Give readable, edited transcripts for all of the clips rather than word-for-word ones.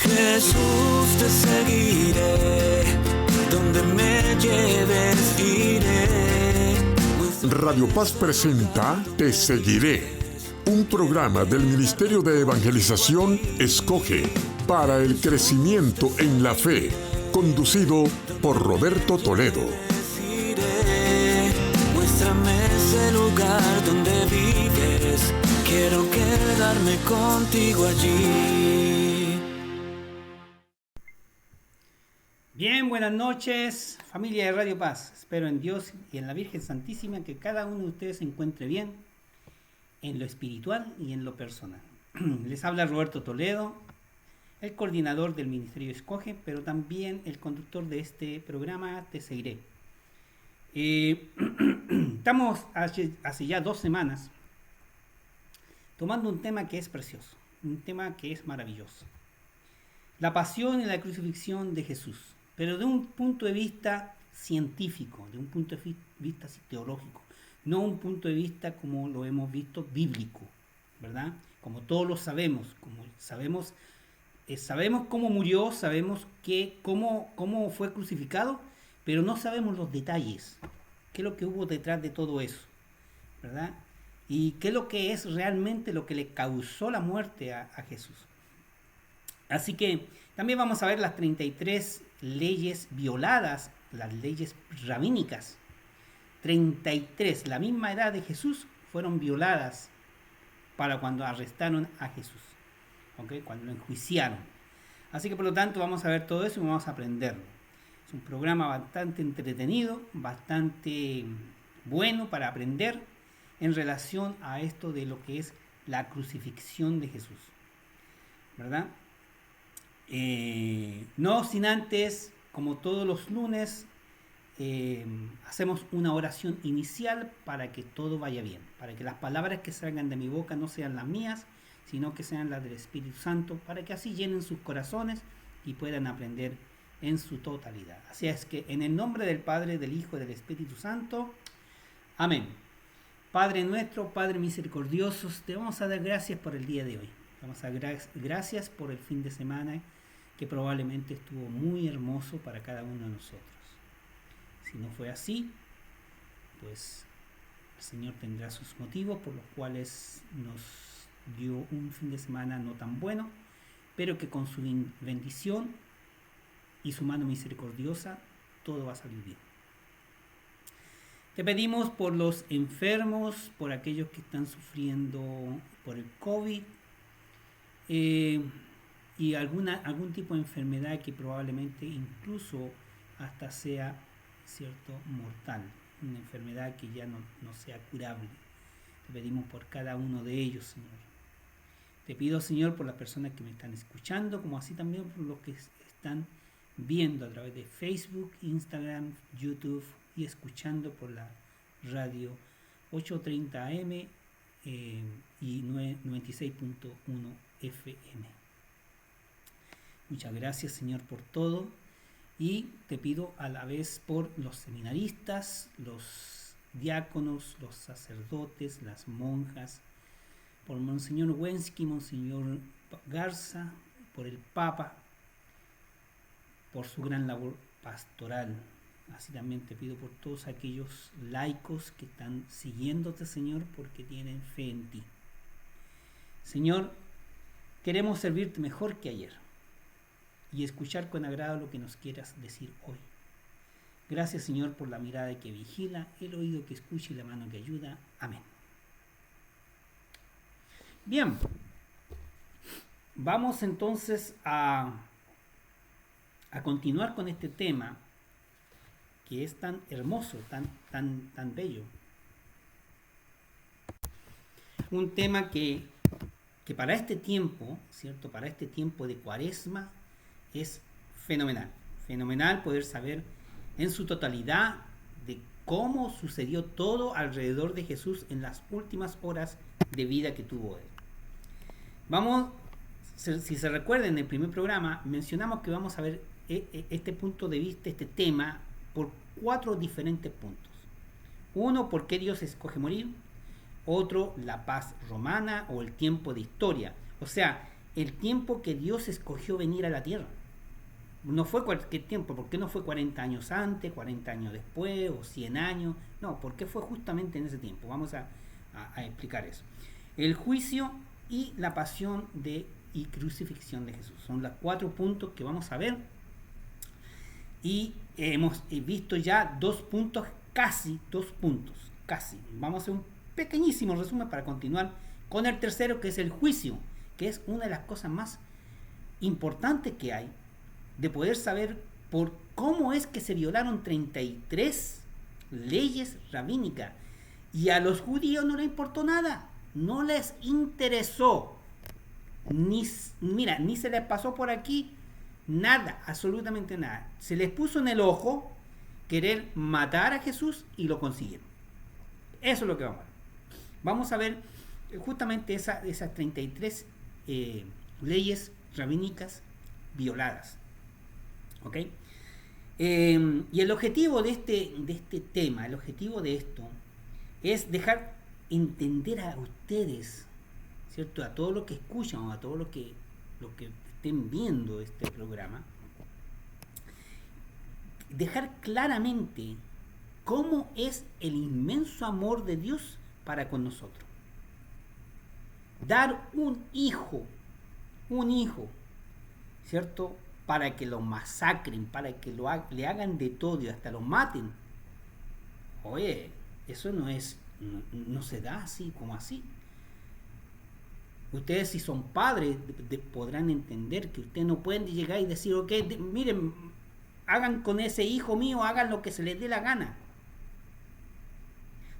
Jesús, te seguiré, donde me lleves iré. Radio Paz presenta Te Seguiré, un programa del Ministerio de Evangelización Escoge para el crecimiento en la fe, conducido por Roberto Toledo. Muéstrame ese lugar donde vives, quiero quedarme contigo allí. Bien, buenas noches, familia de Radio Paz. Espero en Dios y en la Virgen Santísima que cada uno de ustedes se encuentre bien en lo espiritual y en lo personal. Les habla Roberto Toledo, el coordinador del Ministerio Escoge, pero también el conductor de este programa Te Seguiré. Estamos hace ya 2 semanas tomando un tema que es precioso, un tema que es maravilloso. La pasión y la crucifixión de Jesús, pero de un punto de vista científico, de un punto de vista teológico, no un punto de vista como lo hemos visto bíblico, ¿verdad? Como todos lo sabemos, sabemos cómo murió, sabemos cómo fue crucificado, pero no sabemos los detalles, qué es lo que hubo detrás de todo eso, ¿verdad? Y qué es lo que es realmente lo que le causó la muerte a Jesús. Así que también vamos a ver las 33 leyes violadas, las leyes rabínicas. 33, la misma edad de Jesús, fueron violadas para cuando arrestaron a Jesús, ¿okay? Cuando lo enjuiciaron. Así que por lo tanto vamos a ver todo eso y vamos a aprenderlo. Es un programa bastante entretenido, bastante bueno para aprender en relación a esto de lo que es la crucifixión de Jesús, ¿verdad? No sin antes, como todos los lunes, hacemos una oración inicial para que todo vaya bien, para que las palabras que salgan de mi boca no sean las mías, sino que sean las del Espíritu Santo, para que así llenen sus corazones y puedan aprender en su totalidad. Así es que en el nombre del Padre, del Hijo y del Espíritu Santo, amén. Padre nuestro, Padre misericordioso, te vamos a dar gracias por el día de hoy. Vamos a dar gracias por el fin de semana que probablemente estuvo muy hermoso para cada uno de nosotros. Si no fue así, pues el Señor tendrá sus motivos por los cuales nos dio un fin de semana no tan bueno, pero que con su bendición y su mano misericordiosa todo va a salir bien. Te pedimos por los enfermos, por aquellos que están sufriendo por el COVID, y algún tipo de enfermedad que probablemente incluso hasta sea, cierto, mortal, una enfermedad que ya no sea curable. Te pedimos por cada uno de ellos, Señor. Te pido, Señor, por las personas que me están escuchando, como así también por los que están viendo a través de Facebook, Instagram, YouTube y escuchando por la radio 830 AM y 96.1 FM. Muchas gracias, Señor, por todo, y te pido a la vez por los seminaristas, los diáconos, los sacerdotes, las monjas, por Monseñor Wensky, Monseñor Garza, por el Papa, por su gran labor pastoral. Así también te pido por todos aquellos laicos que están siguiéndote, Señor, porque tienen fe en ti. Señor, queremos servirte mejor que ayer y escuchar con agrado lo que nos quieras decir hoy. Gracias, Señor, por la mirada que vigila, el oído que escucha y la mano que ayuda. Amén. Bien, vamos entonces a continuar con este tema que es tan hermoso, tan bello. Un tema que para este tiempo, ¿cierto? Para este tiempo de Cuaresma es fenomenal. Fenomenal poder saber en su totalidad de cómo sucedió todo alrededor de Jesús en las últimas horas de vida que tuvo él. Vamos, si se recuerdan, en el primer programa mencionamos que vamos a ver este punto de vista, este tema, por 4 diferentes puntos. Uno, ¿por qué Dios escoge morir? Otro, la paz romana o el tiempo de historia. O sea, el tiempo que Dios escogió venir a la tierra. No fue cualquier tiempo. ¿Por qué no fue 40 años antes, 40 años después o 100 años? No, ¿por qué fue justamente en ese tiempo? Vamos a explicar eso. El juicio y la pasión y crucifixión de Jesús. Son los 4 puntos que vamos a ver. Y hemos visto ya 2 puntos, casi. Vamos a hacer un pequeñísimo resumen para continuar con el tercero, que es el juicio, que es una de las cosas más importantes que hay, de poder saber por cómo es que se violaron 33 leyes rabínicas y a los judíos no les importó nada, no les interesó, ni se les pasó por aquí nada, absolutamente nada. Se les puso en el ojo querer matar a Jesús y lo consiguieron. Eso es lo que vamos a ver justamente esas 33 leyes rabínicas violadas. ¿Ok? Y el objetivo de este tema, el objetivo de esto, es dejar entender a ustedes, ¿cierto? A todos los que escuchan o a todos los que estén viendo este programa, dejar claramente cómo es el inmenso amor de Dios para con nosotros. Dar un hijo, ¿cierto? Para que lo masacren, para que le hagan de todo y hasta lo maten. Oye, eso no se da así como así. Ustedes, si son padres, podrán entender que ustedes no pueden llegar y decir, ok, miren, hagan con ese hijo mío, hagan lo que se les dé la gana.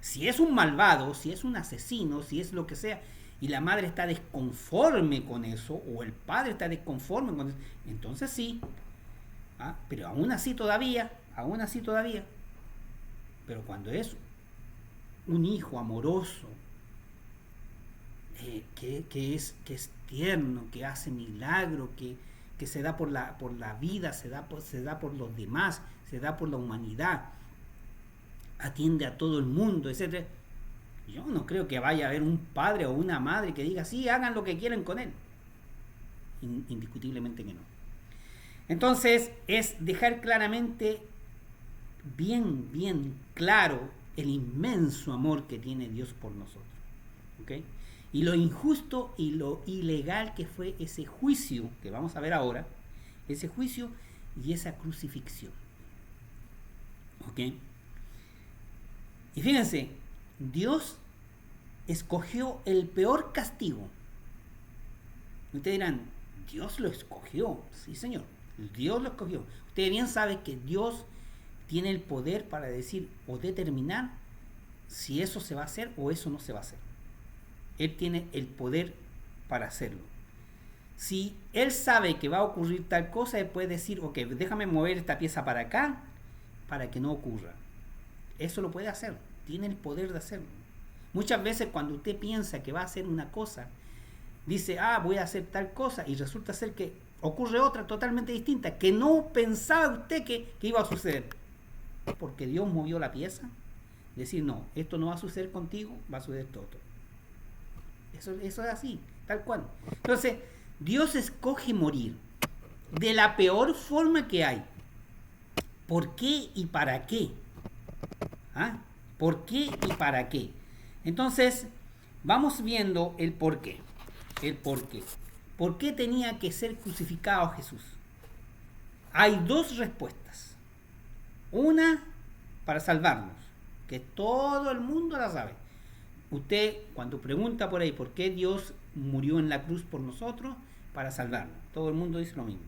Si es un malvado, si es un asesino, si es lo que sea, y la madre está desconforme con eso, o el padre está desconforme con eso, entonces sí. Pero aún así todavía, pero cuando es un hijo amoroso, que es tierno, que hace milagro, que se da por la vida, se da por los demás, se da por la humanidad, atiende a todo el mundo, etc. Yo no creo que vaya a haber un padre o una madre que diga, sí, hagan lo que quieran con él. Indiscutiblemente que no. Entonces, es dejar claramente, bien claro, el inmenso amor que tiene Dios por nosotros. ¿Ok? Y lo injusto y lo ilegal que fue ese juicio, que vamos a ver ahora, ese juicio y esa crucifixión. ¿Ok? Y fíjense, Dios escogió el peor castigo. Ustedes dirán, Dios lo escogió. Sí, Señor, Dios lo escogió. Ustedes bien saben que Dios tiene el poder para decir o determinar si eso se va a hacer o eso no se va a hacer. Él tiene el poder para hacerlo. Si Él sabe que va a ocurrir tal cosa, Él puede decir, ok, déjame mover esta pieza para acá para que no ocurra. Eso lo puede hacer. Tiene el poder de hacerlo. Muchas veces cuando usted piensa que va a hacer una cosa, dice, voy a hacer tal cosa, y resulta ser que ocurre otra totalmente distinta, que no pensaba usted que iba a suceder. Porque Dios movió la pieza. Decir, no, esto no va a suceder contigo, va a suceder todo. Eso es así, tal cual. Entonces, Dios escoge morir de la peor forma que hay. ¿Por qué y para qué? ¿Por qué y para qué? Entonces, vamos viendo el por qué. ¿Por qué tenía que ser crucificado Jesús? Hay 2 respuestas. Una, para salvarnos, que todo el mundo la sabe. Usted, cuando pregunta por ahí por qué Dios murió en la cruz por nosotros, para salvarnos. Todo el mundo dice lo mismo.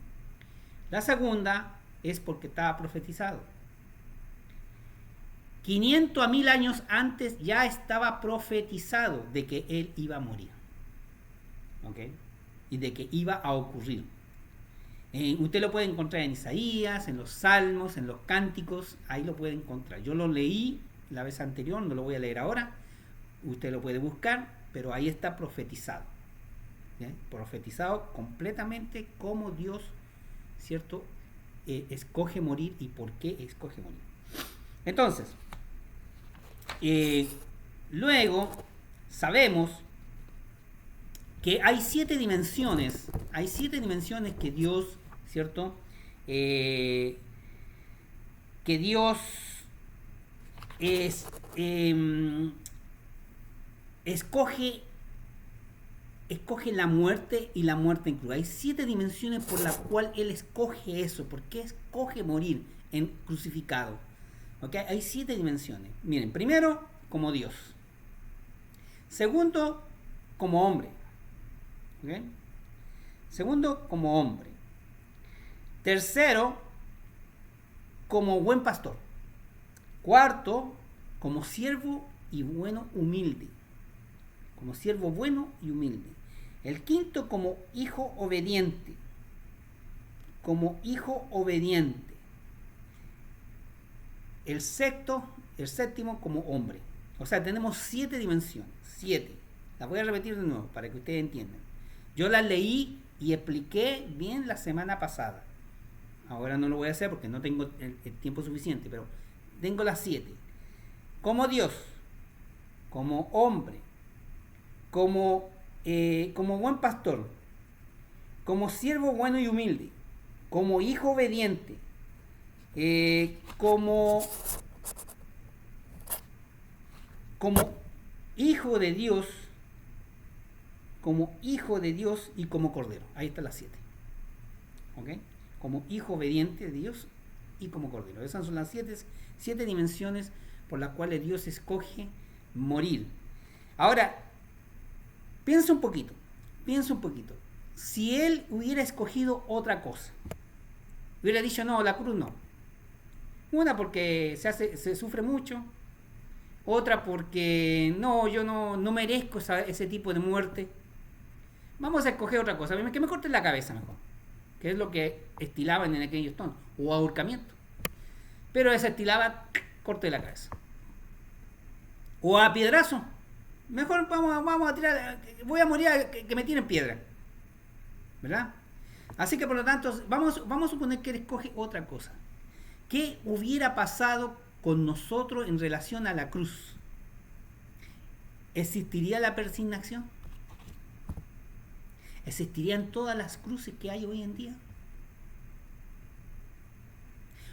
La segunda es porque estaba profetizado. 500 a 1000 años antes ya estaba profetizado de que Él iba a morir. ¿Ok? Y de que iba a ocurrir. Usted lo puede encontrar en Isaías, en los Salmos, en los Cánticos, ahí lo puede encontrar. Yo lo leí la vez anterior, no lo voy a leer ahora. Usted lo puede buscar, pero ahí está profetizado. ¿Bien? Profetizado completamente cómo Dios, ¿cierto? Escoge morir y por qué escoge morir. Entonces, luego sabemos que hay 7 dimensiones, que Dios, ¿cierto? Que Dios escoge la muerte y la muerte incluida. Hay 7 dimensiones por las cuales Él escoge eso. ¿Por qué escoge morir crucificado? ¿Okay? Hay 7 dimensiones. Miren, primero, como Dios. Segundo, como hombre. ¿Okay? Segundo, como hombre. Tercero, como buen pastor. Cuarto, como siervo y bueno, humilde. Como siervo bueno y humilde. El quinto, como hijo obediente. Como hijo obediente. El séptimo, como hombre. O sea, tenemos 7 dimensiones. 7. Las voy a repetir de nuevo para que ustedes entiendan. Yo las leí y expliqué bien la semana pasada. Ahora no lo voy a hacer porque no tengo el tiempo suficiente, pero tengo las 7. Como Dios, como hombre, como buen pastor, como siervo bueno y humilde, como hijo obediente, como hijo de Dios, y como cordero. Ahí están las 7. ¿Ok? Como hijo obediente de Dios y como cordero. Esas son las 7 dimensiones por las cuales Dios escoge morir. Ahora, piensa un poquito. Si Él hubiera escogido otra cosa, hubiera dicho, no, la cruz no. Una, porque se sufre mucho. Otra, porque yo no merezco ese tipo de muerte. Vamos a escoger otra cosa. Que me corten la cabeza mejor. Que es lo que estilaban en aquellos tonos. O ahorcamiento. Pero esa estilaba, corte la cabeza. O a piedrazo. Mejor vamos a tirar. Voy a morir que me tiren piedra. ¿Verdad? Así que por lo tanto, vamos a suponer que él escoge otra cosa. ¿Qué hubiera pasado con nosotros en relación a la cruz? ¿Existiría la persignación? ¿Existirían todas las cruces que hay hoy en día?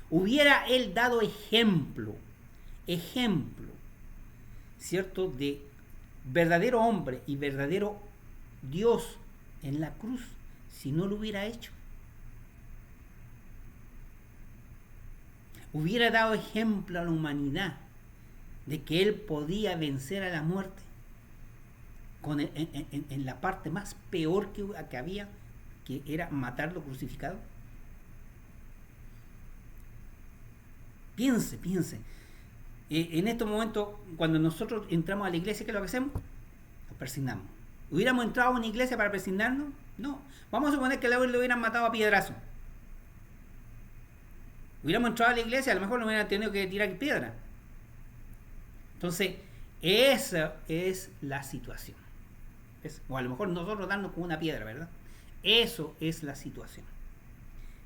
¿Hubiera él dado ejemplo, ¿cierto?, de verdadero hombre y verdadero Dios en la cruz si no lo hubiera hecho? ¿Hubiera dado ejemplo a la humanidad de que él podía vencer a la muerte en la parte más peor que había, que era matarlo crucificado? Piense. En estos momentos, cuando nosotros entramos a la iglesia, ¿qué es lo que hacemos? Nos persignamos. ¿Hubiéramos entrado a una iglesia para persignarnos? No. Vamos a suponer que le hubieran matado a piedrazo. Hubiéramos entrado a la iglesia, a lo mejor no hubieran tenido que tirar piedra. Entonces, esa es la situación. O a lo mejor nosotros darnos con una piedra, ¿verdad? Eso es la situación.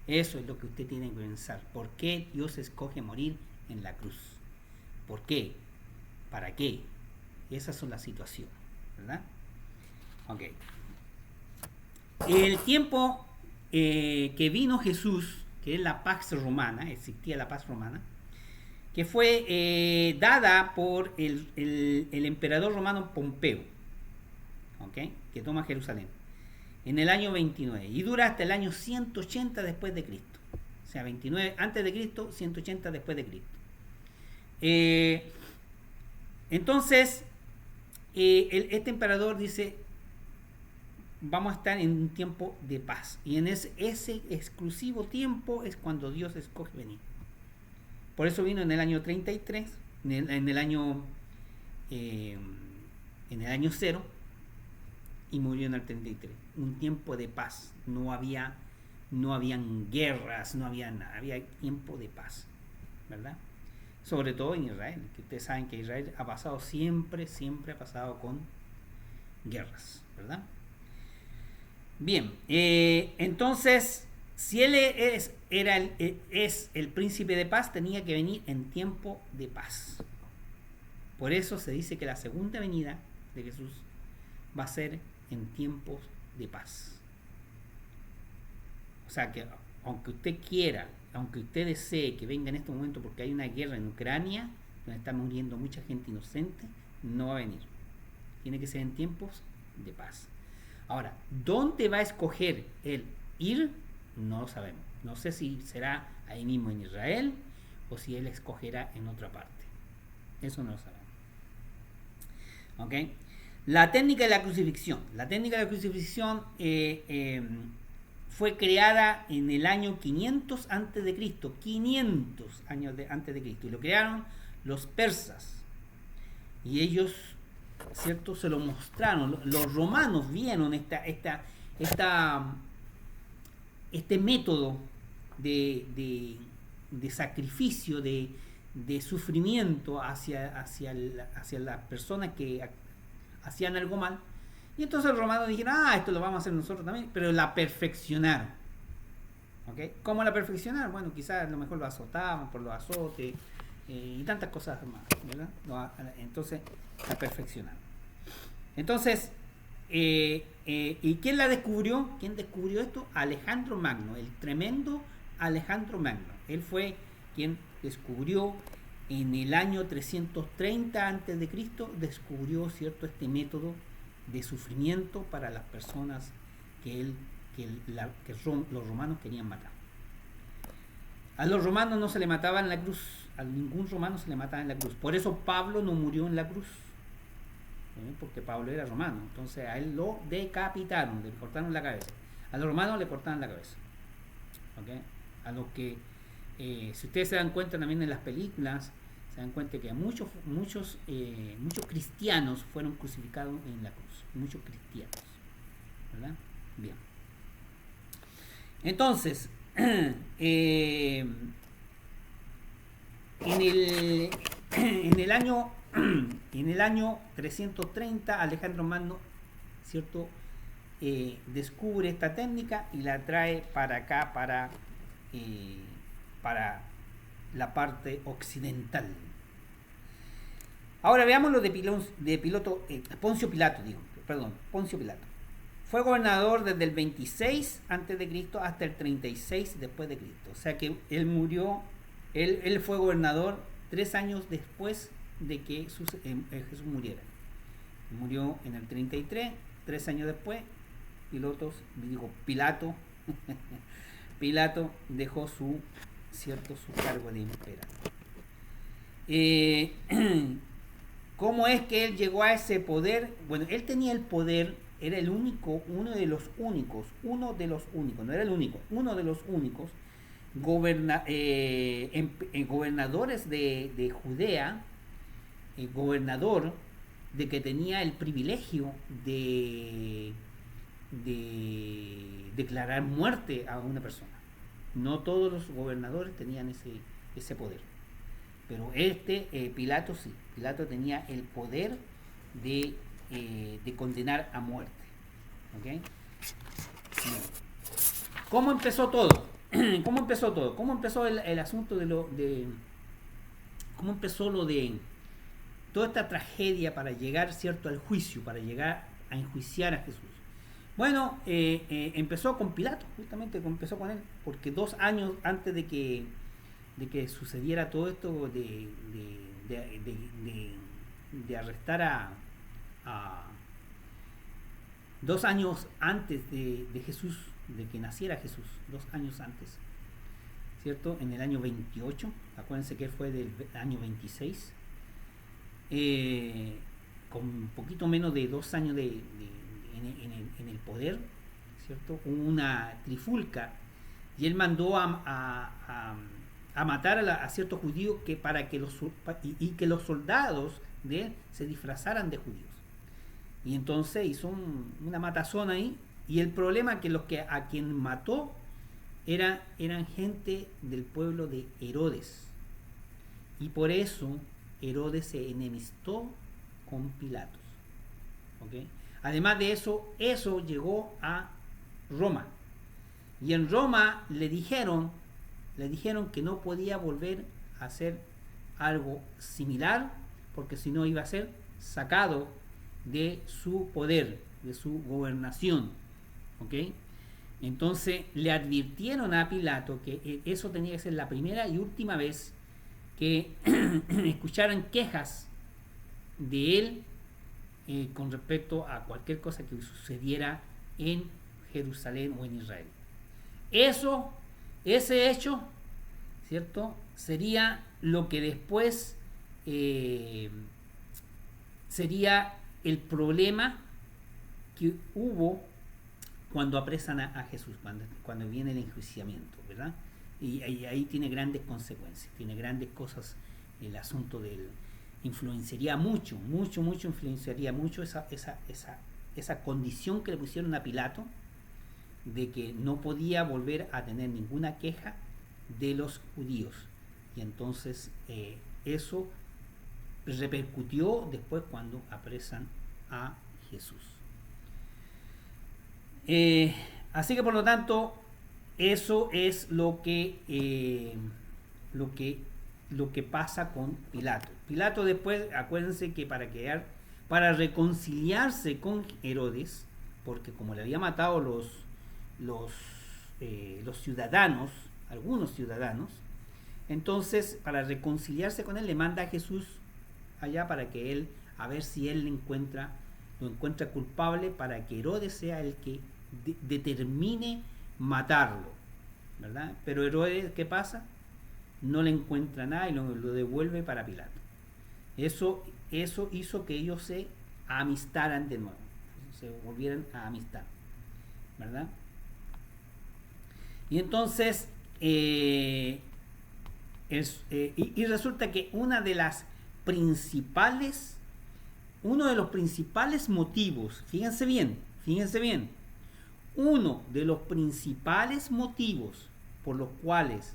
Eso es lo que usted tiene que pensar. ¿Por qué Dios escoge morir en la cruz? ¿Por qué? ¿Para qué? Esas son las situaciones, ¿verdad? Ok. El tiempo que vino Jesús, que es la Pax Romana, existía la Paz Romana, que fue dada por el emperador romano Pompeo, ¿okay?, que toma Jerusalén en el año 29 y dura hasta el año 180 después de Cristo. O sea, 29 antes de Cristo, 180 después de Cristo. Entonces, este emperador dice, vamos a estar en un tiempo de paz. Y en ese exclusivo tiempo es cuando Dios escoge venir. Por eso vino en el año 33, en el año 0, y murió en el 33. Un tiempo de paz. No habían guerras, no había nada. Había tiempo de paz, ¿verdad? Sobre todo en Israel, que ustedes saben que Israel ha pasado siempre ha pasado con guerras, ¿verdad? Bien, entonces, si él es el príncipe de paz, tenía que venir en tiempo de paz. Por eso se dice que la segunda venida de Jesús va a ser en tiempos de paz. O sea que aunque usted quiera, aunque usted desee que venga en este momento porque hay una guerra en Ucrania, donde está muriendo mucha gente inocente, no va a venir. Tiene que ser en tiempos de paz. Ahora, ¿dónde va a escoger él ir? No lo sabemos. No sé si será ahí mismo en Israel o si él escogerá en otra parte. Eso no lo sabemos. ¿Ok? La técnica de la crucifixión. La técnica de la crucifixión fue creada en el año 500 antes de Cristo. 500 años antes de Cristo. Y lo crearon los persas. Y ellos, ¿cierto?, se lo mostraron. Los romanos vieron este método de sacrificio, de sufrimiento hacia las personas que hacían algo mal. Y entonces los romanos dijeron, esto lo vamos a hacer nosotros también, pero la perfeccionaron. ¿Okay? ¿Cómo la perfeccionaron? Bueno, quizás a lo mejor lo azotaban por los azotes y tantas cosas más, ¿verdad? Entonces la perfeccionaron. Entonces, ¿y quién la descubrió? ¿Quién descubrió esto? Alejandro Magno, el tremendo Alejandro Magno. Él fue quien descubrió en el año 330 a.C., descubrió, ¿cierto?, este método de sufrimiento para las personas que los romanos querían matar. A los romanos no se le mataba en la cruz, a ningún romano se le mataba en la cruz. Por eso Pablo no murió en la cruz, porque Pablo era romano. Entonces a él lo decapitaron, le cortaron la cabeza. A los romanos le cortaron la cabeza. ¿Okay? A los que, si ustedes se dan cuenta también en las películas, se dan cuenta que muchos cristianos fueron crucificados en la cruz. Muchos cristianos, ¿verdad? Bien. Entonces, en el año 330, Alejandro Magno, ¿cierto?, descubre esta técnica y la trae para acá, para la parte occidental. Ahora veamos lo de Poncio Pilato. Poncio Pilato. Fue gobernador desde el 26 a.C. hasta el 36 después de Cristo. O sea que él murió, él fue gobernador 3 años después de que Jesús muriera. Murió en el 33, 3 años después, Pilato dejó su cargo de emperador. ¿Cómo es que él llegó a ese poder? Bueno, él tenía el poder, era el único, uno de los únicos, no era el único, uno de los únicos gobernadores de Judea, gobernador de que tenía el privilegio de declarar muerte a una persona. No todos los gobernadores tenían ese poder, pero Pilato sí. Pilato tenía el poder de condenar a muerte. ¿Okay? ¿Cómo empezó todo? ¿Cómo empezó el asunto cómo empezó lo de toda esta tragedia para llegar, ¿cierto?, al juicio, para llegar a enjuiciar a Jesús? Bueno, empezó con Pilato, justamente empezó con él, porque 2 años antes de que sucediera todo esto de arrestar a 2 años antes de Jesús, de que naciera Jesús, 2 años antes, ¿cierto? En el año 28, acuérdense que él fue del año 26, con un poquito menos de 2 años en el poder, ¿cierto? Una trifulca, y él mandó a matar a ciertos judíos para que los soldados de él se disfrazaran de judíos. Y entonces hizo una matazón ahí, y el problema es que a quien mató eran gente del pueblo de Herodes, y por eso Herodes se enemistó con Pilatos. ¿Okay? Además de eso llegó a Roma, y en Roma le dijeron que no podía volver a hacer algo similar, porque si no iba a ser sacado de su poder, de su gobernación. ¿Ok? Entonces le advirtieron a Pilato que eso tenía que ser la primera y última vez que escucharan quejas de él con respecto a cualquier cosa que sucediera en Jerusalén o en Israel. Ese hecho, ¿cierto?, sería lo que después sería el problema que hubo cuando apresan a Jesús, cuando viene el enjuiciamiento, ¿verdad? Y ahí tiene grandes consecuencias, tiene grandes cosas. El asunto del influenciaría mucho esa condición que le pusieron a Pilato de que no podía volver a tener ninguna queja de los judíos. Y entonces eso repercutió después cuando apresan a Jesús. Así que por lo tanto eso es lo que pasa con Pilato. Pilato después, acuérdense que para reconciliarse con Herodes, porque como le había matado los ciudadanos, algunos ciudadanos, entonces para reconciliarse con él le manda a Jesús allá para que él, a ver si él lo encuentra culpable, para que Herodes sea el que determine matarlo, ¿verdad? Pero Herodes, ¿qué pasa? No le encuentra nada y lo devuelve para Pilato. Eso hizo que ellos se amistaran de nuevo, se volvieran a amistar, ¿verdad? Y entonces y resulta que uno de los principales motivos, fíjense bien, uno de los principales motivos por los cuales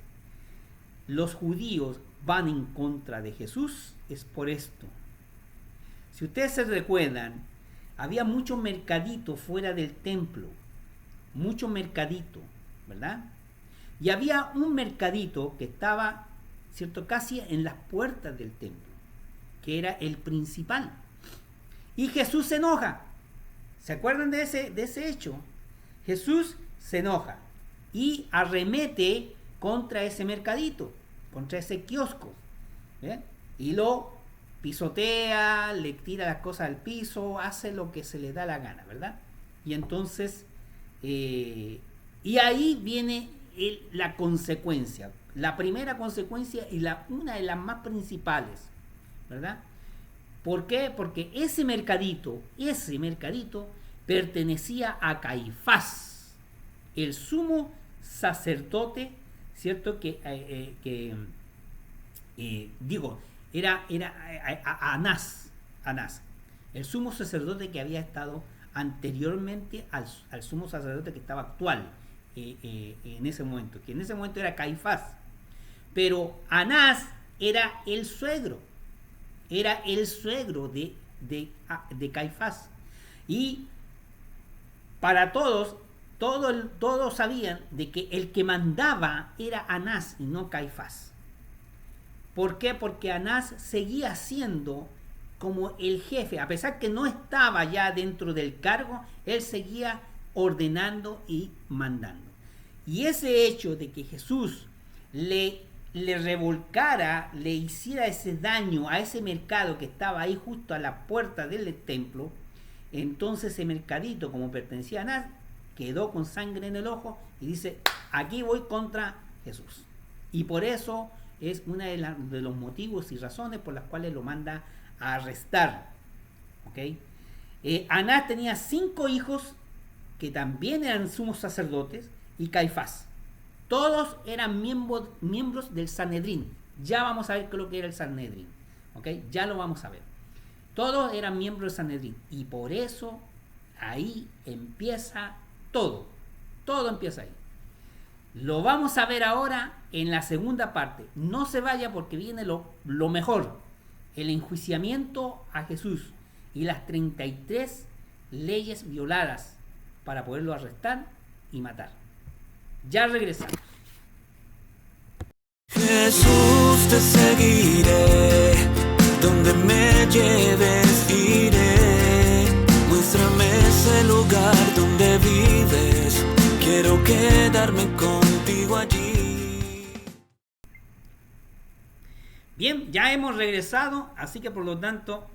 los judíos van en contra de Jesús es por esto. Si ustedes se recuerdan, había mucho mercadito fuera del templo, mucho mercadito, ¿verdad? Y había un mercadito que estaba, ¿cierto?, casi en las puertas del templo, que era el principal. Y Jesús se enoja. ¿Se acuerdan de ese hecho? Jesús se enoja y arremete contra ese mercadito, contra ese kiosco, ¿eh? Y lo pisotea, le tira las cosas al piso, hace lo que se le da la gana, ¿verdad? Y entonces, y ahí viene la consecuencia, la primera consecuencia y una de las más principales, ¿verdad? ¿Por qué? Porque ese mercadito pertenecía a Caifás, el sumo sacerdote, ¿cierto? Era Anás, el sumo sacerdote que había estado anteriormente al sumo sacerdote que estaba actual en ese momento, que en ese momento era Caifás. Pero Anás era el suegro de Caifás. Y para todos sabían de que el que mandaba era Anás y no Caifás. ¿Por qué? Porque Anás seguía siendo como el jefe, a pesar que no estaba ya dentro del cargo, él seguía ordenando y mandando. Y ese hecho de que Jesús le revolcara, le hiciera ese daño a ese mercado que estaba ahí justo a la puerta del templo, entonces ese mercadito, como pertenecía a Anás, quedó con sangre en el ojo y dice: aquí voy contra Jesús. Y por eso es uno de los motivos y razones por las cuales lo manda a arrestar. ¿Okay? Anás tenía 5 hijos que también eran sumos sacerdotes, y Caifás. Todos eran miembros del Sanedrín. Ya vamos a ver qué es lo que era el Sanedrín. ¿Okay? Ya lo vamos a ver. Todos eran miembros del Sanedrín. Y por eso ahí empieza todo. Todo empieza ahí. Lo vamos a ver ahora en la segunda parte. No se vaya porque viene lo mejor. El enjuiciamiento a Jesús y las 33 leyes violadas para poderlo arrestar y matar. Ya regresamos. Jesús, te seguiré, donde me lleves iré, muéstrame ese quiero quedarme contigo allí. Bien, ya hemos regresado, así que por lo tanto,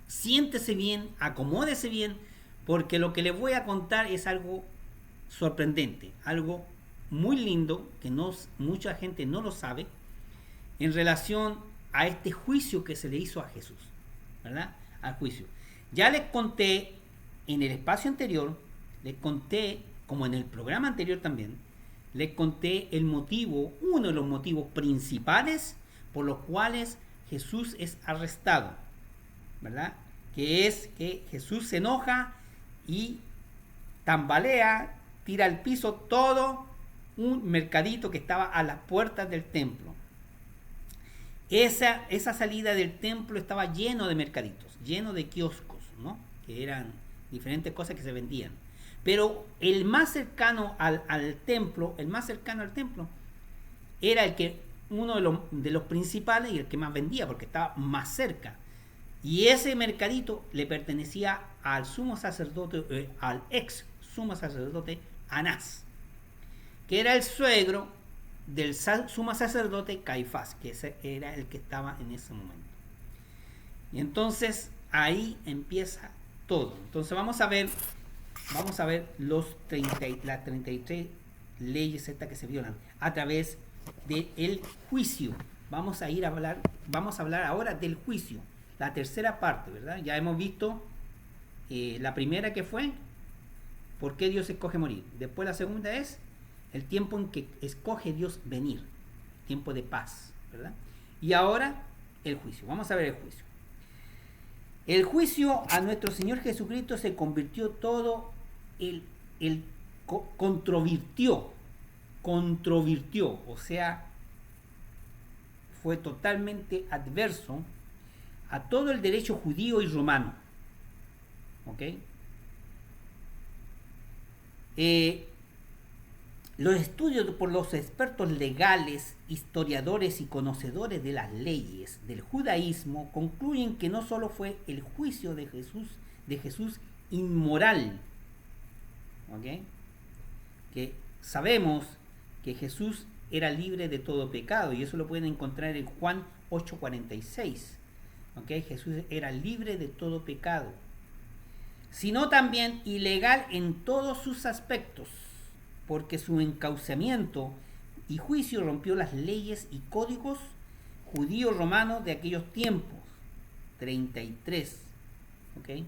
siéntese bien, acomódese bien, porque lo que les voy a contar es algo sorprendente, algo muy lindo que mucha gente no lo sabe en relación a este juicio que se le hizo a Jesús, ¿verdad? Al juicio. Ya les conté en el espacio anterior, les conté, como en el programa anterior también, les conté el motivo, uno de los motivos principales por los cuales Jesús es arrestado, ¿verdad? Que es que Jesús se enoja y tambalea, tira al piso todo un mercadito que estaba a las puertas del templo. Esa salida del templo estaba lleno de mercaditos, lleno de kioscos, ¿no? Que eran diferentes cosas que se vendían. Pero el más cercano al templo, era uno de los principales y el que más vendía, porque estaba más cerca. Y ese mercadito le pertenecía al sumo sacerdote, al ex sumo sacerdote Anás, que era el suegro del sumo sacerdote Caifás, que ese era el que estaba en ese momento. Y entonces ahí empieza todo. Entonces vamos a ver las 33 leyes estas que se violan a través del juicio. Vamos a hablar ahora del juicio, la tercera parte, ¿verdad? Ya hemos visto la primera, que fue ¿por qué Dios escoge morir? Después la segunda es el tiempo en que escoge Dios venir, tiempo de paz, ¿verdad? Y ahora el juicio. Vamos a ver el juicio. El juicio a nuestro Señor Jesucristo se convirtió todo, controvirtió, o sea, fue totalmente adverso a todo el derecho judío y romano. ¿Ok? Los estudios por los expertos legales, historiadores y conocedores de las leyes del judaísmo concluyen que no solo fue el juicio de Jesús inmoral, ¿okay? Que sabemos que Jesús era libre de todo pecado, y eso lo pueden encontrar en Juan 8:46, ¿okay? Jesús era libre de todo pecado, sino también ilegal en todos sus aspectos, porque su encauzamiento y juicio rompió las leyes y códigos judíos romanos de aquellos tiempos. 33. ¿Okay?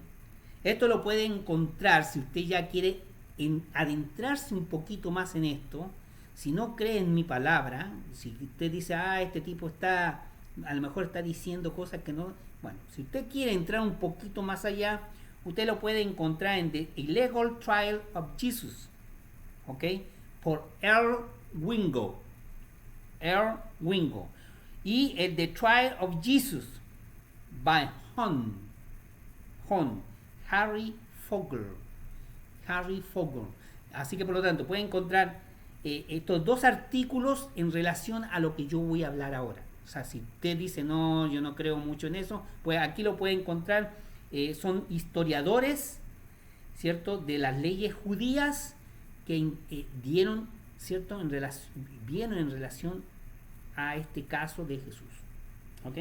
Esto lo puede encontrar si usted ya quiere adentrarse un poquito más en esto. Si no cree en mi palabra, si usted dice, este tipo a lo mejor está diciendo cosas que no... Bueno, si usted quiere entrar un poquito más allá, usted lo puede encontrar en The Illegal Trial of Jesus, ¿ok? Por Earl Wingo. Y el The Trial of Jesus by Harry Fogler. Así que por lo tanto puede encontrar estos dos artículos en relación a lo que yo voy a hablar ahora. O sea, si usted dice, no, yo no creo mucho en eso, pues aquí lo puede encontrar. Son historiadores, ¿cierto?, de las leyes judías que dieron, ¿cierto?, vieron en relación a este caso de Jesús. ¿Ok?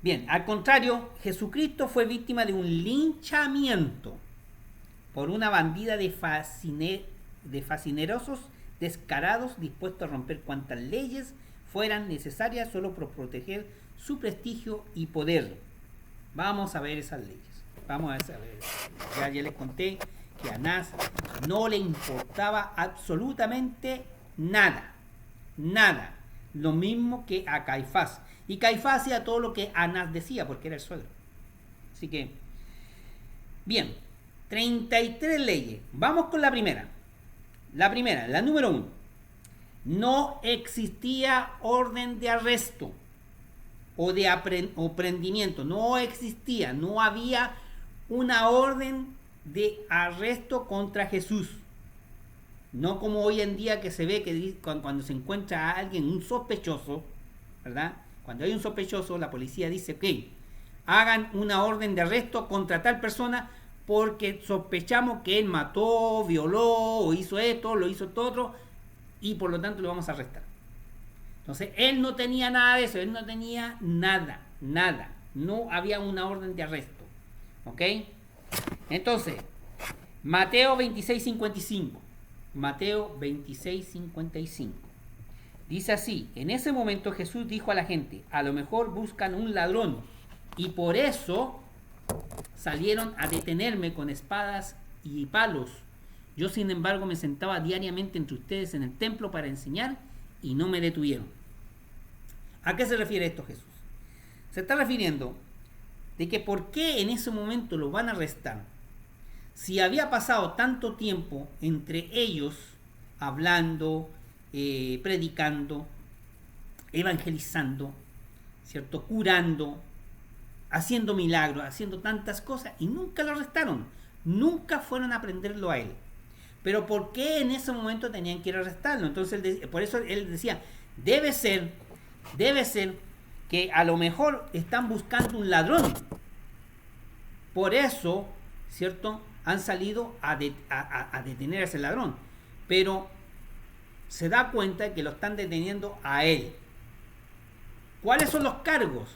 Bien, al contrario, Jesucristo fue víctima de un linchamiento por una bandida de fascinerosos descarados dispuestos a romper cuantas leyes fueran necesarias solo por proteger su prestigio y poder. Vamos a ver esas leyes. Vamos a ver. Ya les conté que a Anás no le importaba absolutamente nada. Lo mismo que a Caifás. Y Caifás hacía todo lo que Anás decía porque era el suegro. Así que, bien, 33 leyes. Vamos con la primera. La número 1. No existía orden de arresto o de prendimiento. No existía, no había una orden de arresto contra Jesús. No como hoy en día que se ve que cuando se encuentra a alguien, un sospechoso, ¿verdad? Cuando hay un sospechoso, la policía dice, ok, hagan una orden de arresto contra tal persona porque sospechamos que él mató, violó, o hizo esto, lo hizo todo otro, y por lo tanto lo vamos a arrestar. Entonces, él no tenía nada de eso, él no tenía nada, no había una orden de arresto. ¿Ok? Entonces, Mateo 26:55. Mateo 26:55. Dice así: en ese momento Jesús dijo a la gente: a lo mejor buscan un ladrón, y por eso salieron a detenerme con espadas y palos. Yo, sin embargo, me sentaba diariamente entre ustedes en el templo para enseñar, y no me detuvieron. ¿A qué se refiere esto Jesús? Se está refiriendo de que por qué en ese momento lo van a arrestar, si había pasado tanto tiempo entre ellos hablando, predicando, evangelizando, ¿cierto? Curando, haciendo milagros, haciendo tantas cosas, y nunca lo arrestaron, nunca fueron a prenderlo a él. Pero ¿por qué en ese momento tenían que ir a arrestarlo? Entonces, por eso él decía, debe ser que a lo mejor están buscando un ladrón. Por eso, ¿cierto?, han salido a detener a ese ladrón. Pero se da cuenta que lo están deteniendo a él. ¿Cuáles son los cargos?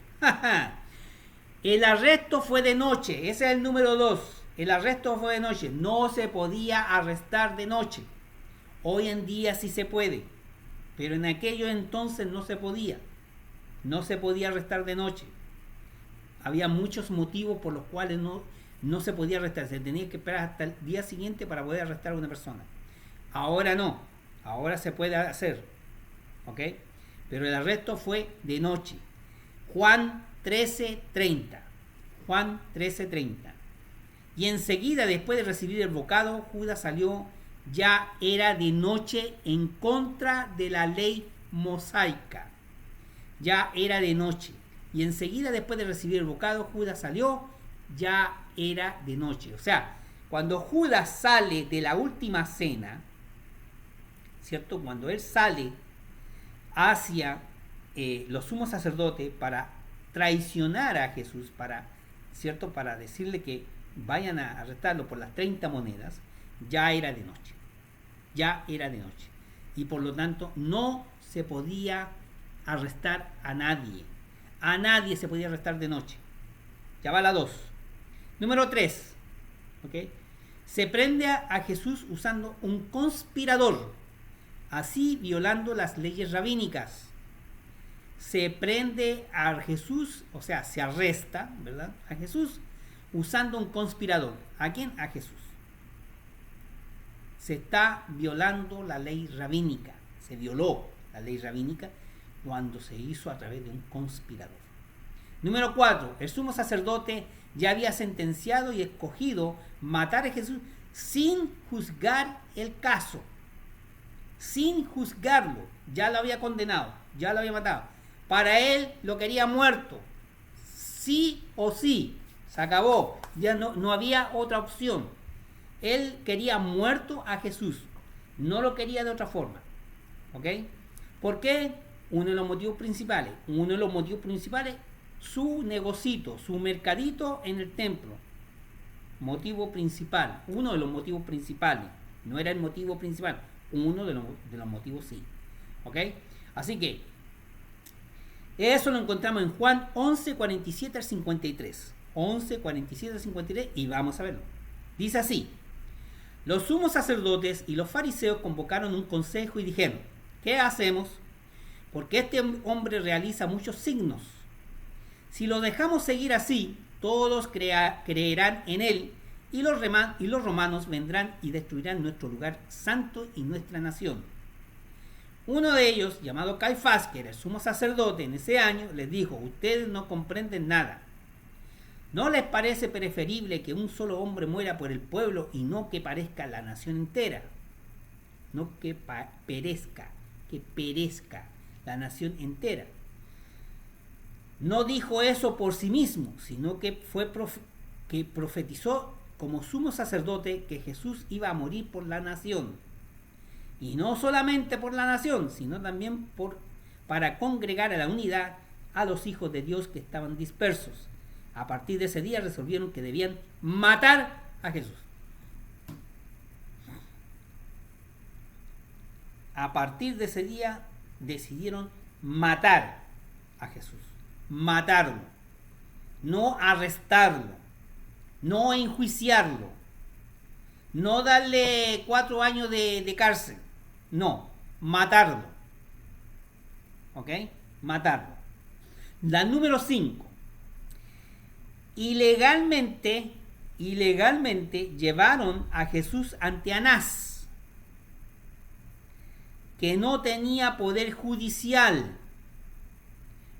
El arresto fue de noche. Ese es el número 2. El arresto fue de noche. No se podía arrestar de noche. Hoy en día sí se puede. Pero en aquellos entonces no se podía. No se podía arrestar de noche. Había muchos motivos por los cuales no se podía arrestar. Se tenía que esperar hasta el día siguiente para poder arrestar a una persona. Ahora no. Ahora se puede hacer. ¿Ok? Pero el arresto fue de noche. Juan 13:30. Juan 13:30. Y enseguida, después de recibir el bocado, Judas salió. Ya era de noche, en contra de la ley mosaica. Ya era de noche. Y enseguida, después de recibir el bocado, Judas salió. Ya era de noche. O sea, cuando Judas sale de la última cena, ¿cierto? Cuando él sale hacia los sumos sacerdotes para traicionar a Jesús, ¿cierto? Para decirle que vayan a arrestarlo por las 30 monedas, ya era de noche. Ya era de noche. Y por lo tanto no se podía arrestar a nadie. A nadie se podía arrestar de noche. Ya va la 2. Número 3. ¿Okay? Se prende a Jesús usando un conspirador, así violando las leyes rabínicas. Se prende a Jesús, o sea, se arresta, ¿verdad?, a Jesús usando un conspirador. ¿A quién? A Jesús. Se está violando la ley rabínica. Se violó la ley rabínica cuando se hizo a través de un conspirador. Número 4. El sumo sacerdote ya había sentenciado y escogido matar a Jesús sin juzgar el caso. Sin juzgarlo. Ya lo había condenado. Ya lo había matado. Para él lo quería muerto. Sí o sí. Se acabó. Ya no había otra opción. Él quería muerto a Jesús. No lo quería de otra forma. ¿Ok? ¿Por qué? Uno de los motivos principales. Su negocito, su mercadito en el templo. Motivo principal. Uno de los motivos principales. No era el motivo principal. Uno de los motivos sí. ¿Ok? Así que eso lo encontramos en Juan 11:47 al 53. 11:47 al 53, y vamos a verlo. Dice así: los sumos sacerdotes y los fariseos convocaron un consejo y dijeron: ¿qué hacemos? Porque este hombre realiza muchos signos. Si lo dejamos seguir así, todos creerán en él, y los romanos vendrán y destruirán nuestro lugar santo y nuestra nación. Uno de ellos, llamado Caifás, que era el sumo sacerdote en ese año, les dijo: ustedes no comprenden nada. ¿No les parece preferible que un solo hombre muera por el pueblo y no que perezca la nación entera? No que perezca, que perezca la nación entera. No dijo eso por sí mismo, sino que que profetizó como sumo sacerdote que Jesús iba a morir por la nación. Y no solamente por la nación, sino también para congregar a la unidad a los hijos de Dios que estaban dispersos. A partir de ese día resolvieron que debían matar a Jesús. A partir de ese día decidieron matar a Jesús. Matarlo. No arrestarlo. No enjuiciarlo. No darle 4 años de cárcel. No, matarlo. ¿Ok? Matarlo. La número 5. Ilegalmente llevaron a Jesús ante Anás, que no tenía poder judicial.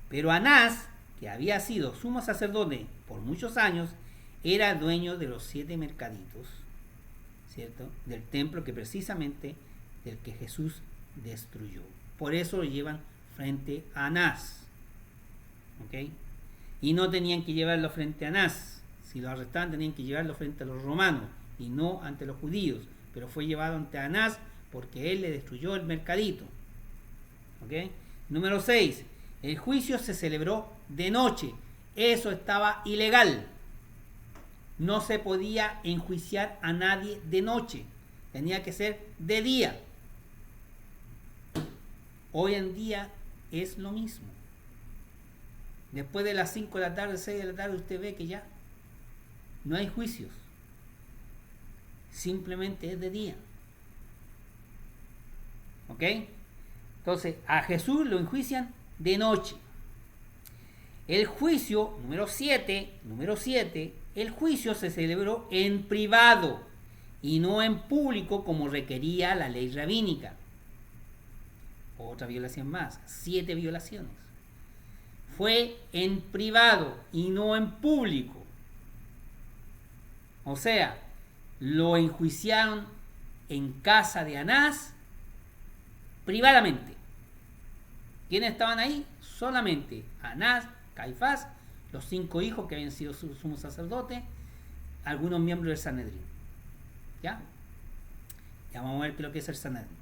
Pero Anás, que había sido sumo sacerdote por muchos años, era dueño de los 7 mercaditos, ¿cierto? Del templo que precisamente del que Jesús destruyó. Por eso lo llevan frente a Anás. ¿Ok? Y no tenían que llevarlo frente a Anás. Si lo arrestaban tenían que llevarlo frente a los romanos y no ante los judíos. Pero fue llevado ante Anás porque él le destruyó el mercadito. ¿Ok? Número 6. El juicio se celebró de noche. Eso estaba ilegal. No se podía enjuiciar a nadie de noche. Tenía que ser de día. Hoy en día es lo mismo. Después de las 5 de la tarde, 6 de la tarde, usted ve que ya no hay juicios. Simplemente es de día. ¿Ok? Entonces, a Jesús lo enjuician de noche. El juicio, número 7, el juicio se celebró en privado y no en público como requería la ley rabínica. Otra violación más, 7 violaciones. Fue en privado y no en público. O sea, lo enjuiciaron en casa de Anás privadamente. ¿Quiénes estaban ahí? Solamente Anás, Caifás, los 5 hijos que habían sido sumos sacerdotes, algunos miembros del Sanedrín. ¿Ya? Ya vamos a ver qué es lo que es el Sanedrín.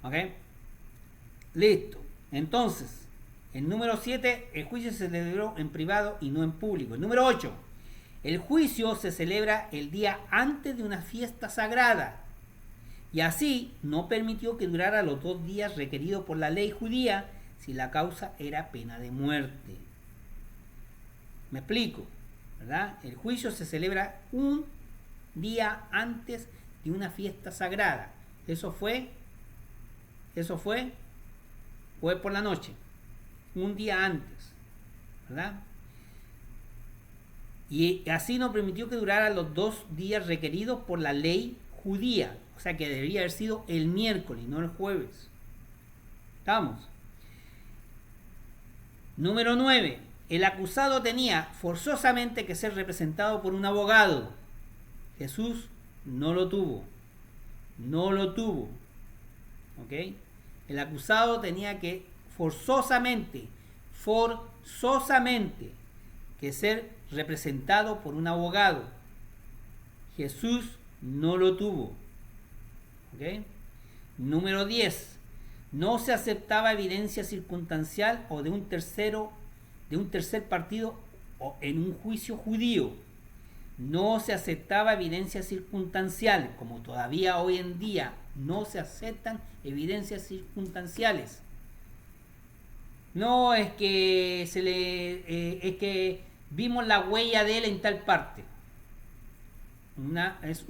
¿Ok? Listo. Entonces, el número 7, el juicio se celebró en privado y no en público. El número 8, el juicio se celebra el día antes de una fiesta sagrada. Y así no permitió que durara los 2 días requeridos por la ley judía si la causa era pena de muerte. Me explico, ¿verdad? El juicio se celebra un día antes de una fiesta sagrada. Eso fue por la noche, un día antes, ¿verdad? Y así no permitió que durara los 2 días requeridos por la ley judía. O sea que debería haber sido el miércoles, no el jueves. ¿Estamos? Número 9. El acusado tenía forzosamente que ser representado por un abogado. Jesús no lo tuvo. No lo tuvo. ¿Ok? El acusado tenía que forzosamente que ser representado por un abogado. Jesús no lo tuvo. ¿Ok? Número 10. No se aceptaba evidencia circunstancial o de un tercer partido o en un juicio judío. No se aceptaba evidencia circunstancial, como todavía hoy en día no se aceptan evidencias circunstanciales. No es que es que vimos la huella de él en tal parte. Es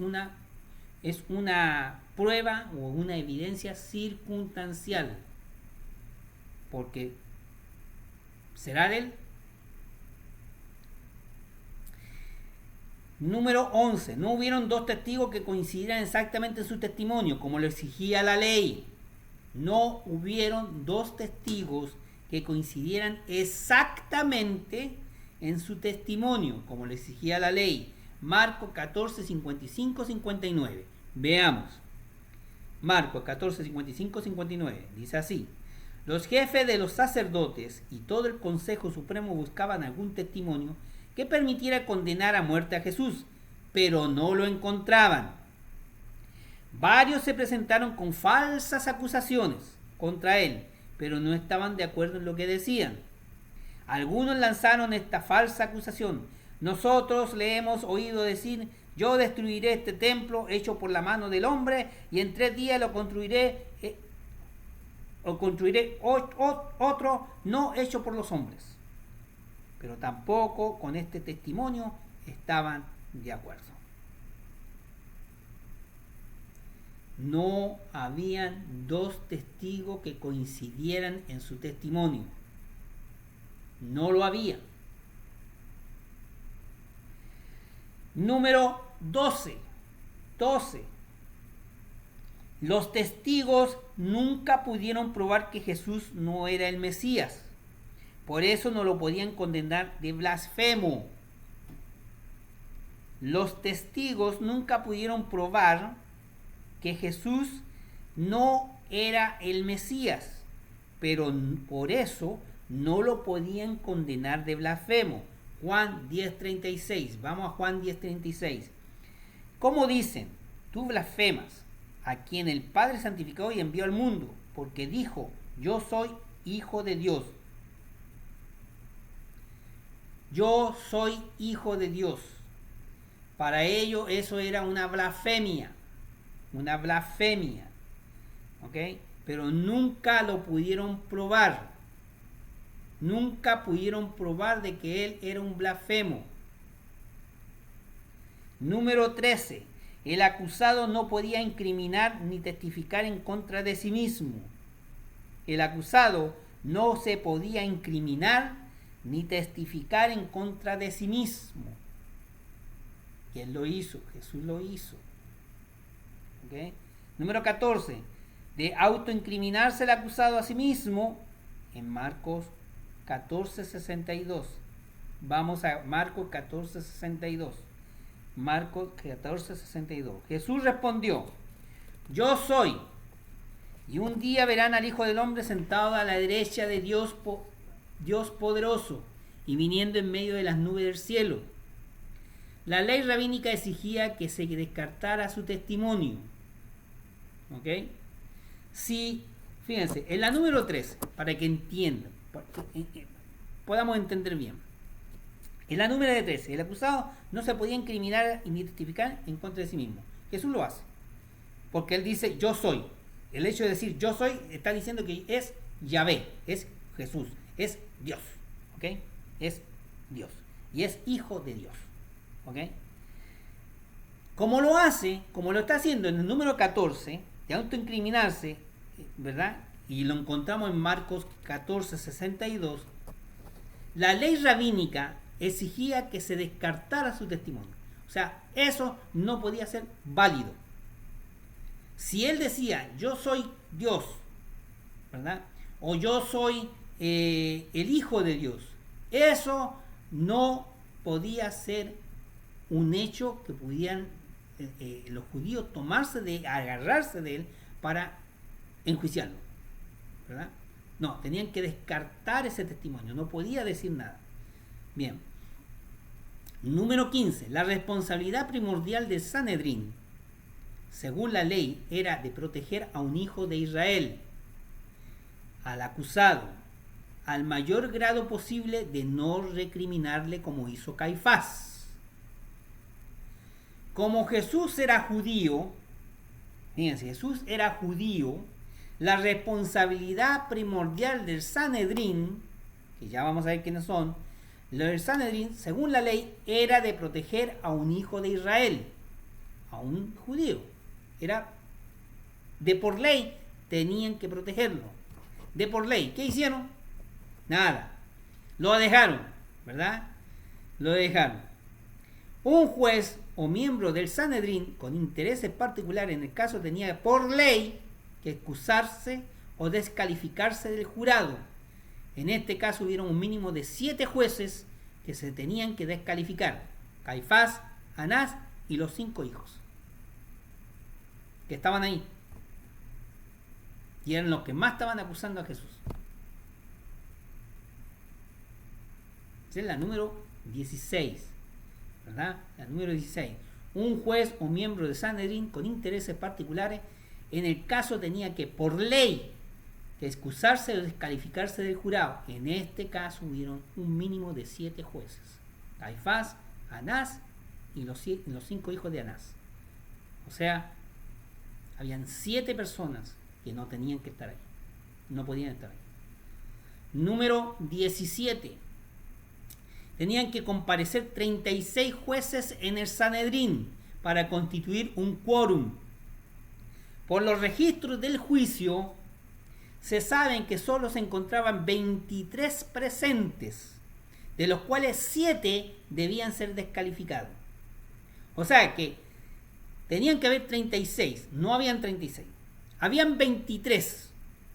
una prueba o una evidencia circunstancial. Porque ¿será de él? Número 11. No hubieron 2 testigos que coincidieran exactamente en su testimonio, como lo exigía la ley. No hubieron 2 testigos que coincidieran exactamente en su testimonio, como lo exigía la ley. Marcos 14, 55, 59. Veamos. Marcos 14, 55, 59. Dice así. Los jefes de los sacerdotes y todo el Consejo Supremo buscaban algún testimonio que permitiera condenar a muerte a Jesús, pero no lo encontraban. Varios se presentaron con falsas acusaciones contra él, pero no estaban de acuerdo en lo que decían. Algunos lanzaron esta falsa acusación. Nosotros le hemos oído decir yo destruiré este templo hecho por la mano del hombre y en 3 días lo construiré, otro no hecho por los hombres. Pero tampoco con este testimonio estaban de acuerdo. No habían 2 testigos que coincidieran en su testimonio. No lo había. Número 12. Los testigos nunca pudieron probar que Jesús no era el Mesías. Por eso no lo podían condenar de blasfemo. Los testigos nunca pudieron probar que Jesús no era el Mesías, pero por eso no lo podían condenar de blasfemo. Juan 10:36, vamos a Juan 10:36. ¿Cómo dicen? Tú blasfemas a quien el Padre santificó y envió al mundo, porque dijo, yo soy hijo de Dios. Yo soy hijo de Dios. Para ellos eso era una blasfemia, ¿ok? Pero nunca lo pudieron probar. Nunca pudieron probar de que él era un blasfemo. Número 13. El acusado no podía incriminar ni testificar en contra de sí mismo. El acusado no se podía incriminar ni testificar en contra de sí mismo. Y él lo hizo, Jesús lo hizo. ¿Okay? Número 14. De autoincriminarse el acusado a sí mismo en Marcos 14:62. Vamos a Marcos 14:62. Marcos 14:62. Jesús respondió, yo soy, y un día verán al Hijo del Hombre sentado a la derecha de Dios poderoso y viniendo en medio de las nubes del cielo. La ley rabínica exigía que se descartara su testimonio. ¿Ok? Si, fíjense, en la número 13, para que entiendan, podamos entender bien. En la número 13, el acusado no se podía incriminar ni testificar en contra de sí mismo. Jesús lo hace. Porque él dice, yo soy. El hecho de decir yo soy está diciendo que es Yahvé, es Jesús, es Dios. ¿Ok? Es Dios. Y es hijo de Dios. ¿Ok? Como lo hace, como lo está haciendo en el número 14, de autoincriminarse, ¿verdad? Y lo encontramos en Marcos 14:62, la ley rabínica exigía que se descartara su testimonio. O sea, eso no podía ser válido. Si él decía, yo soy Dios, ¿verdad? O yo soy el Hijo de Dios, eso no podía ser un hecho que pudieran los judíos agarrarse de él para enjuiciarlo, ¿verdad? No, tenían que descartar ese testimonio, no podía decir nada. Bien. Número 15. La responsabilidad primordial del Sanedrín, según la ley, era de proteger a un hijo de Israel, al acusado, al mayor grado posible de no recriminarle como hizo Caifás. Como Jesús era judío, fíjense, Jesús era judío, la responsabilidad primordial del Sanedrín, que ya vamos a ver quiénes son, lo del Sanedrín, según la ley, era de proteger a un hijo de Israel, a un judío. Era de por ley, tenían que protegerlo. De por ley, ¿qué hicieron? Nada. Lo dejaron, ¿verdad? Lo dejaron. Un juez o miembro del Sanedrín con intereses particulares en el caso tenía por ley que excusarse o descalificarse del jurado. En este caso hubieron un mínimo de 7 jueces que se tenían que descalificar: Caifás, Anás y los 5 hijos que estaban ahí, y eran los que más estaban acusando a Jesús. Esa es la número 16, ¿verdad? La número 16. Un juez o miembro de Sanedrín con intereses particulares, en el caso tenía que, por ley, que excusarse o descalificarse del jurado. En este caso hubieron un mínimo de 7 jueces: Caifás, Anás y los 5 hijos de Anás. O sea, habían 7 personas que no tenían que estar ahí. No podían estar ahí. Número 17. Tenían que comparecer 36 jueces en el Sanedrín para constituir un quórum. Por los registros del juicio, se saben que solo se encontraban 23 presentes, de los cuales 7 debían ser descalificados. O sea que tenían que haber 36, no habían 36. Habían 23,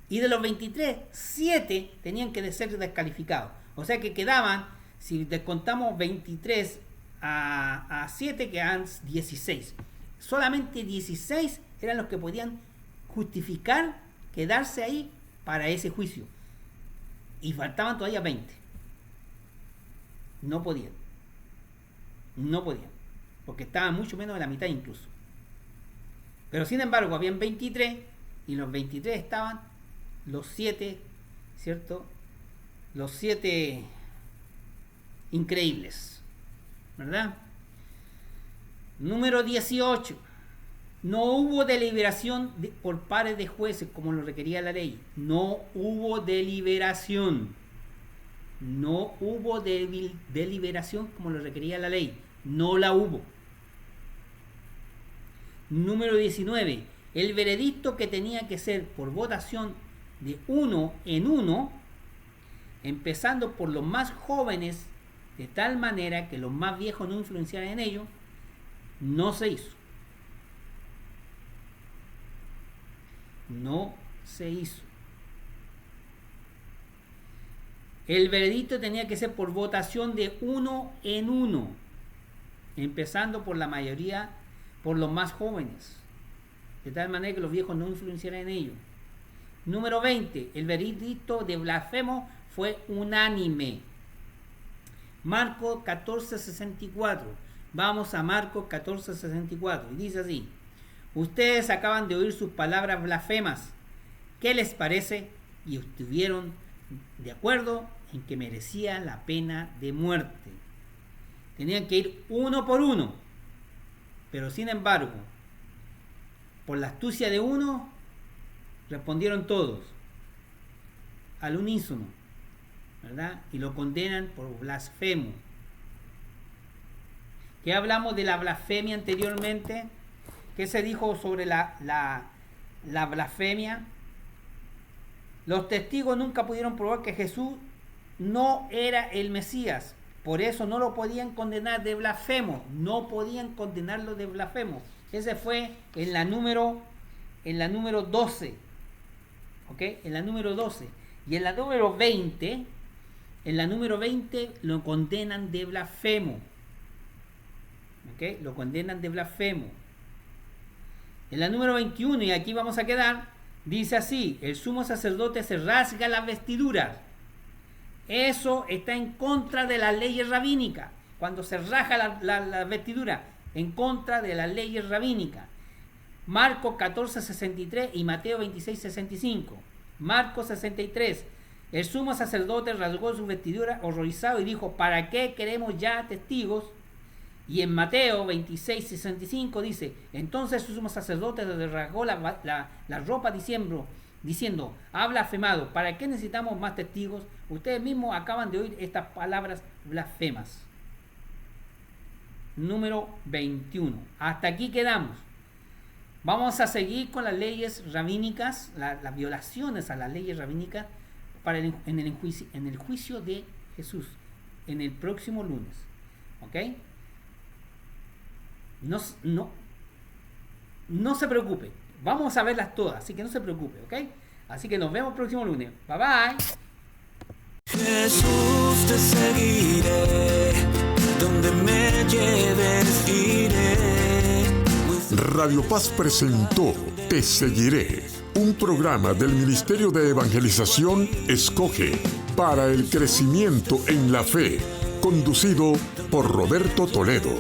y de los 23, 7 tenían que ser descalificados. O sea que quedaban, si descontamos 23 a 7, quedan 16. Solamente 16 eran los que podían justificar quedarse ahí para ese juicio. Y faltaban todavía 20. No podían. No podían. Porque estaban mucho menos de la mitad incluso. Pero sin embargo, habían 23 y los 23 estaban los 7, ¿cierto? Los 7 increíbles, ¿verdad? Número 18. No hubo deliberación por pares de jueces como lo requería la ley. No hubo deliberación. No hubo deliberación como lo requería la ley. No la hubo. Número 19. El veredicto, que tenía que ser por votación de 1 en 1, empezando por los más jóvenes, de tal manera que los más viejos no influenciaran en ello, no se hizo. No se hizo. El veredicto tenía que ser por votación de 1 en 1, empezando por la mayoría, por los más jóvenes, de tal manera que los viejos no influenciaran en ello. Número 20. El veredicto de blasfemo fue unánime. Marcos 14:64. Vamos a Marcos 14:64. Y dice así: ustedes acaban de oír sus palabras blasfemas. ¿Qué les parece? Y estuvieron de acuerdo en que merecía la pena de muerte. Tenían que ir uno por uno. Pero sin embargo, por la astucia de uno, respondieron todos al unísono, ¿verdad? Y lo condenan por blasfemo. ¿Qué hablamos de la blasfemia anteriormente? ¿Qué se dijo sobre la blasfemia? Los testigos nunca pudieron probar que Jesús no era el Mesías. Por eso no lo podían condenar de blasfemo. No podían condenarlo de blasfemo. Ese fue en la número 12. ¿Ok? En la número 12. Y en la número 20, lo condenan de blasfemo. ¿Ok? Lo condenan de blasfemo. En la número 21, y aquí vamos a quedar, dice así: el sumo sacerdote se rasga las vestiduras. Eso está en contra de las leyes rabínicas. Cuando se raja la vestidura, en contra de las leyes rabínicas. Marcos 14:63 y Mateo 26:65. Marcos 63. El sumo sacerdote rasgó su vestidura horrorizado y dijo: ¿para qué queremos ya testigos? Y en Mateo 26:65 dice: entonces el sumo sacerdote le rasgó la ropa diciendo: ha blasfemado, ¿para qué necesitamos más testigos? Ustedes mismos acaban de oír estas palabras blasfemas. Número 21. Hasta aquí quedamos. Vamos a seguir con las leyes rabínicas, las violaciones a las leyes rabínicas en el juicio de Jesús, en el próximo lunes. ¿Ok? No se preocupe. Vamos a verlas todas, así que no se preocupe, ¿ok? Así que nos vemos el próximo lunes. Bye bye. Jesús, te seguiré, donde me lleves iré. Radio Paz presentó Te Seguiré, un programa del Ministerio de Evangelización Escoge para el crecimiento en la fe, conducido por Roberto Toledo.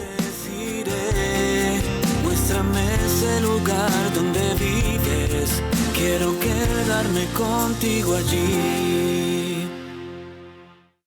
Muéstrame ese lugar donde vives, quiero quedarme contigo allí.